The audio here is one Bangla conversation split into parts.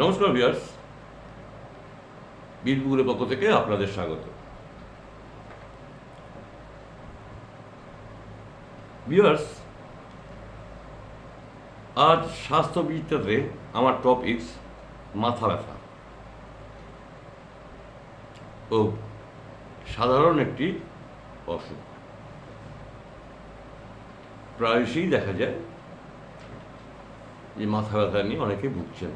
নমস্কার ভিউয়ার্স, বীরপুকুরের পক্ষ থেকে আপনাদের স্বাগত। ভিউয়ার্স, আজ স্বাস্থ্যবিদ্যাতে আমার টপিকস মাথা ব্যথা ও সাধারণ একটি অসুখ। প্রায়শই দেখা যায় যে মাথা ব্যথা নিয়ে অনেকে ভুগছেন।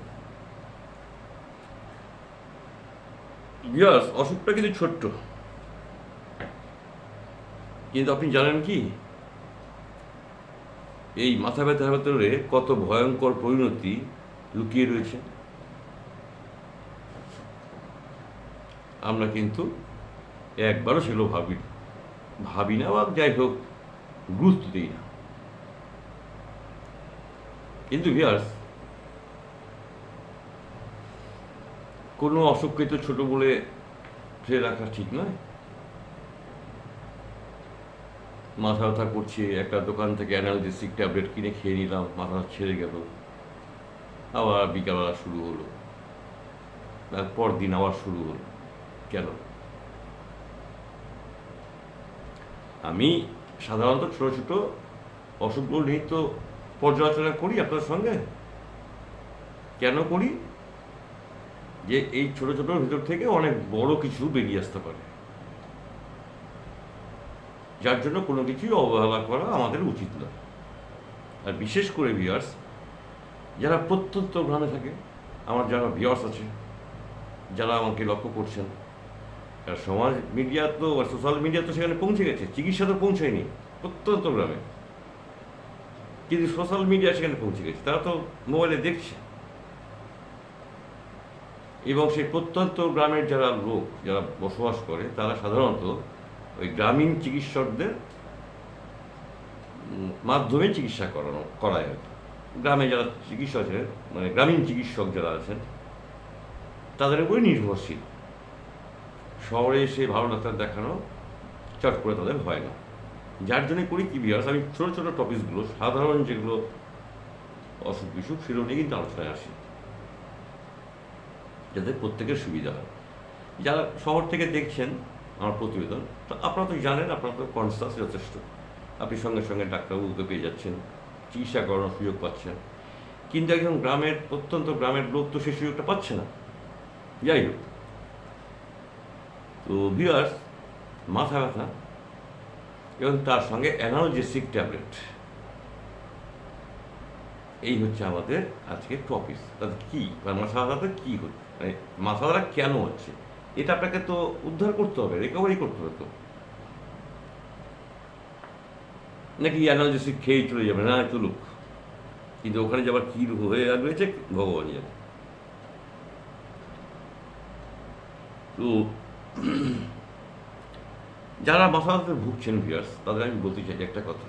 ভিউয়ার্স, অসুখটা কিন্তু ছোট্ট, কিন্তু আপনি জানেন কি এই মাথা ব্যথার ভেতরে কত ভয়ঙ্কর পরিণতি লুকিয়ে রয়েছে? আমরা কিন্তু একবারও সেগুলো ভাবি না, বা যাই হোক গুরুত্ব দিই না। কিন্তু ভিউয়ার্স, কোনো অসুখকে তো ছোট বলে ফেলে রাখা ঠিক নয়। মাথা ব্যথা করছে, একটা দোকান থেকে অ্যানালজেসিক ট্যাবলেট কিনে খেয়ে নিলাম, মাথা ছেড়ে গেল, আবার বিকালবেলা শুরু হলো, তারপর দিন আবার শুরু হলো। কেন? আমি সাধারণত ছোট ছোট অসুখগুলো নিয়ে তো পর্যালোচনা করি আপনার সঙ্গে। কেন করি? যে এই ছোট ছোটোর ভিতর থেকে অনেক বড় কিছু বেরিয়ে আসতে পারে, যার জন্য কোনো কিছুই অবহেলা করা আমাদের উচিত নয়। আর বিশেষ করে ভিউয়ার্স, যারা প্রত্যন্ত গ্রামে থাকে, আমার যারা ভিউয়ার্স আছে, যারা আমাকে লক্ষ্য করছেন, আর সমাজ মিডিয়া তো সোশ্যাল মিডিয়া তো সেখানে পৌঁছে গেছে, চিকিৎসা তো পৌঁছায়নি প্রত্যন্ত গ্রামে, কিন্তু সোশ্যাল মিডিয়া সেখানে পৌঁছে গেছে, তারা তো মোবাইলে দেখছে। এবং সেই প্রত্যন্ত গ্রামের যারা লোক যারা বসবাস করে, তারা সাধারণত ওই গ্রামীণ চিকিৎসকদের মাধ্যমে চিকিৎসা করায় আর কি। গ্রামে যারা চিকিৎসক আছে, মানে গ্রামীণ চিকিৎসক যারা আছেন, তাদের উপরে নির্ভরশীল। শহরে এসে ভালো ডাক্তার দেখানো চট করে তাদের হয় না। যার জন্য করি কি ভিউয়ার্স, আমি ছোটো ছোটো টপিকসগুলো, সাধারণ যেগুলো অসুখ বিসুখ, সেগুলো নিয়ে কিন্তু আলোচনায় আসি, যাতে প্রত্যেকের সুবিধা হয়। যারা শহর থেকে দেখছেন আমার প্রতিবেদন, তো আপনারা তো জানেন, আপনারা তো কনসাস যথেষ্ট, আপনি সঙ্গে সঙ্গে ডাক্তারবাবুকে পেয়ে যাচ্ছেন, চিকিৎসা করানোর সুযোগ পাচ্ছেন। কিন্তু একজন গ্রামের, প্রত্যন্ত গ্রামের লোক তো সেই সুযোগটা পাচ্ছে না। যাই হোক, তো ভিউয়ার্স, মাথা ব্যথা এবং তার সঙ্গে অ্যানালজেসিক ট্যাবলেট, এই হচ্ছে আমাদের আজকে টপিক। তাদের কী, মাথা ব্যথাটা কী হচ্ছে, মানে মাথা ব্যথা কেন হচ্ছে, এটা আপনাকে তো উদ্ধার করতে হবে, রিকভারি করতে হবে। তো নাকি অ্যানালজেসিক খেয়েই চলে যাবে? না, চলুক, কিন্তু ওখানে যাবার কী হয়ে রয়েছে ভগবান জানে। তো যারা মাথা ব্যথাতে ভুগছেন ভিউয়ার্স, তাদের আমি বলতে চাই একটা কথা,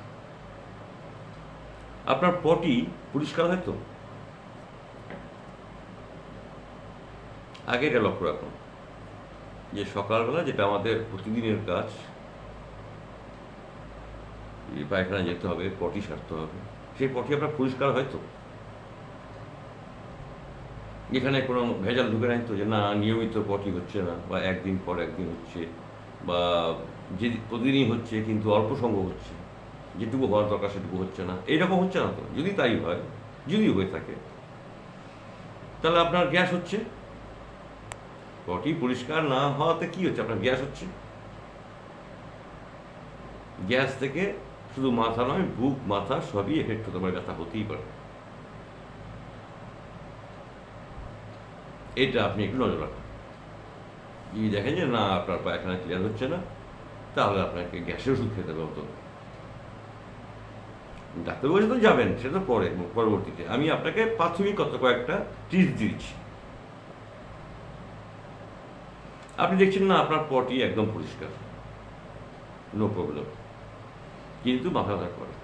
আপনার পটি পরিষ্কার হয় তো? আগে এটা লক্ষ্য রাখুন যে সকালবেলা, যেটা আমাদের প্রতিদিনের কাজ, পায়খানা যেতে হবে, পটি সারতে হবে, সেই পটি আপনার পরিষ্কার হয় তো? এখানে কোনো ভেজাল ঢুকে নাই তো, যে না নিয়মিত পটি হচ্ছে না, বা একদিন পর একদিন হচ্ছে, বা যে প্রতিদিনই হচ্ছে কিন্তু অল্প সংখ্যক হচ্ছে, যেটুকু হওয়ার দরকার সেটুকু হচ্ছে না, এইরকম হচ্ছে না তো? যদি তাই হয়, যদি হয়ে থাকে, তাহলে আপনার গ্যাস হচ্ছে। পটি পরিষ্কার না হওয়াতে কি হচ্ছে? আপনার গ্যাস হচ্ছে। গ্যাস থেকে শুধু মাথা নয়, বুক, মাথা সবই এফেক্ট হতে পারে, ব্যথা হতেই পারে। এটা আপনি একটু নজর রাখুন। যদি দেখেন যে না আপনার পায়খানা ক্লিয়ার হচ্ছে না, তাহলে আপনাকে গ্যাসের ওষুধ খেতে হবে। হতো ডাক্তার বলছে তো যাবেন, সেটা পরে, পরবর্তীতে আমি আপনাকে প্রাথমিক কয়েকটা টিপস দিচ্ছি। আপনি দেখছেন না আপনার পটি একদম পরিষ্কার, নো প্রবলেম, কিন্তু মাথা ব্যথা করে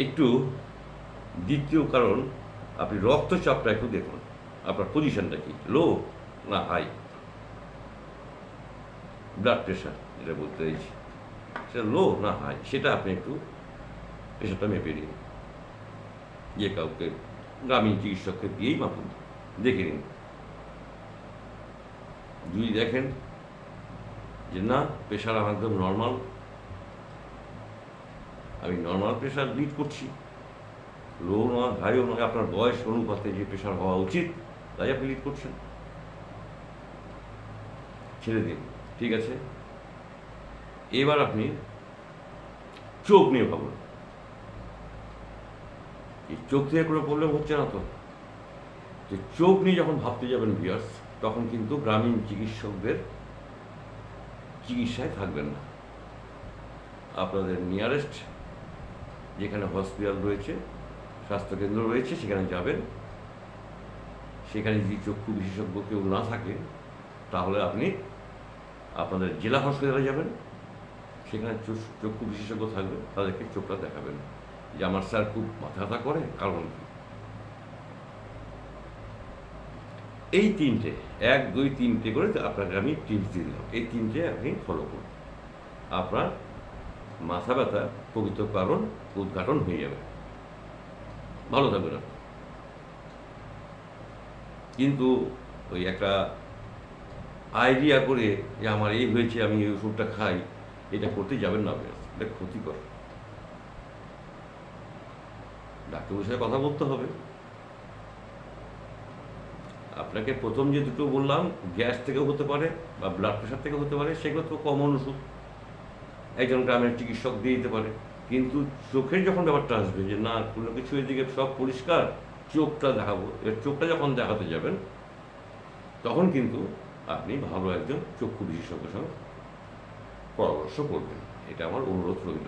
একটু। দ্বিতীয় কারণ, আপনি রক্তচাপটা একটু দেখুন, আপনার পজিশনটা কি, লো না হাই? ব্লাড প্রেশার যেটা বলতে চাইছি, সেটা লো না হাই, সেটা আপনি একটু প্রেশারটা মেপে নিন। যে কাউকে গ্রামীণ চিকিৎসককে দিয়েই মাপুন, দেখে নিন। যদি দেখেন যে না, প্রেশার আমার একদম নর্মাল, আমি নর্মাল প্রেশার লিড করছি, লো নয় হাইও নয়, আপনার বয়স অনুপাতে যে প্রেশার হওয়া উচিত তাই আপনি লিড করছেন, ছেড়ে দিন। ঠিক আছে, এবার আপনি চোখ নিয়ে ভাবুন। এই চোখ থেকে কোনো প্রবলেম হচ্ছে না তো? যে চোখ নিয়ে যখন ভাবতে যাবেন ভিউয়ার্স, তখন কিন্তু গ্রামীণ চিকিৎসকদের চিকিৎসায় থাকবেন না। আপনাদের নিয়ারেস্ট যেখানে হসপিটাল রয়েছে, স্বাস্থ্যকেন্দ্র রয়েছে, সেখানে যাবেন। সেখানে যদি চক্ষু বিশেষজ্ঞ কেউ না থাকে, তাহলে আপনি আপনাদের জেলা হসপিটালে যাবেন, সেখানে চক্ষু বিশেষজ্ঞ থাকবে, তাদেরকে চোখটা দেখাবেন যে আমার স্যার খুব মাথা ব্যথা করে, কারণ কি। এই তিনটে 1, 2, 3টে করে আপনাকে আমি টিপস দিয়ে দিলাম, এই তিনটে আপনি ফলো করুন, আপনার মাথা ব্যথা প্রকৃত কারণ উদ্ঘাটন হয়ে যাবে, ভালো থাকবেন আপনি। কিন্তু ওই একটা আইডিয়া করে যে আমার এই হয়েছে, আমি এই ওষুধটা খাই, এটা করতে যাবেন না, এটা ক্ষতিকর। ডাক্তারের সাথে কথা বলতে হবে। আপনাকে প্রথম যে দুটো বললাম, গ্যাস থেকেও হতে পারে বা ব্লাড প্রেশার থেকে হতে পারে, সেগুলো তো কমন ওষুধ, একজন গ্রামের চিকিৎসক দিয়ে দিতে পারে। কিন্তু চোখের যখন ব্যাপারটা আসবে যে না, কোনো কিছু এদিকে সব পরিষ্কার, চোখটা দেখাবো, এবার চোখটা যখন দেখাতে যাবেন, তখন কিন্তু আপনি ভালো একজন চক্ষু বিশেষজ্ঞের সঙ্গে পরামর্শ করবেন, এটা আমার অনুরোধ রইল।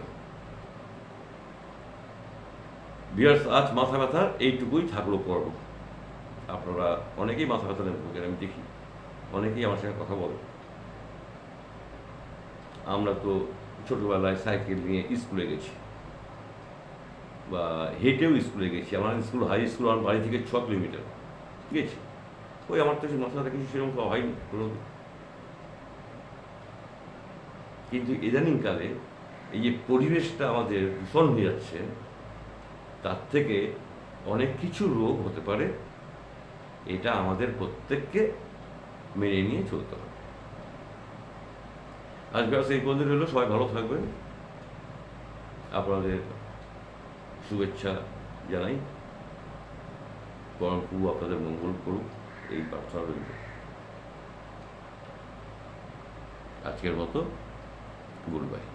ভিউয়ার্স, আজ মাথা ব্যথা এইটুকুই থাকলো পর্ব। আপনারা অনেকেই মাথা ব্যথা নিয়ে ভোগেন, আমি দেখি অনেকেই আমার সঙ্গে কথা বলে। আমরা তো ছোটোবেলায় সাইকেল নিয়ে স্কুলে গেছি বা হেঁটেও স্কুলে গেছি। আমার স্কুল, হাই স্কুল আমার বাড়ি থেকে 6 কিলোমিটার গেছি। ওই আমার তো মাথা ব্যথা কিছু সেরকম হয়নি কোনোদিন। কিন্তু ইদানিংকালে এই যে পরিবেশটা আমাদের দূষণ হয়ে যাচ্ছে, তার থেকে অনেক কিছু রোগ হতে পারে, এটা আমাদের প্রত্যেককে মেনে নিয়ে চলতে হবে। আজকে এই পর্যন্ত হলো, সবাই ভালো থাকবেন, আপনাদের শুভেচ্ছা জানাই, পরম প্রভু আপনাদের মঙ্গল করুক, এই প্রার্থনা রইল। আজকের মতো গুড বাই।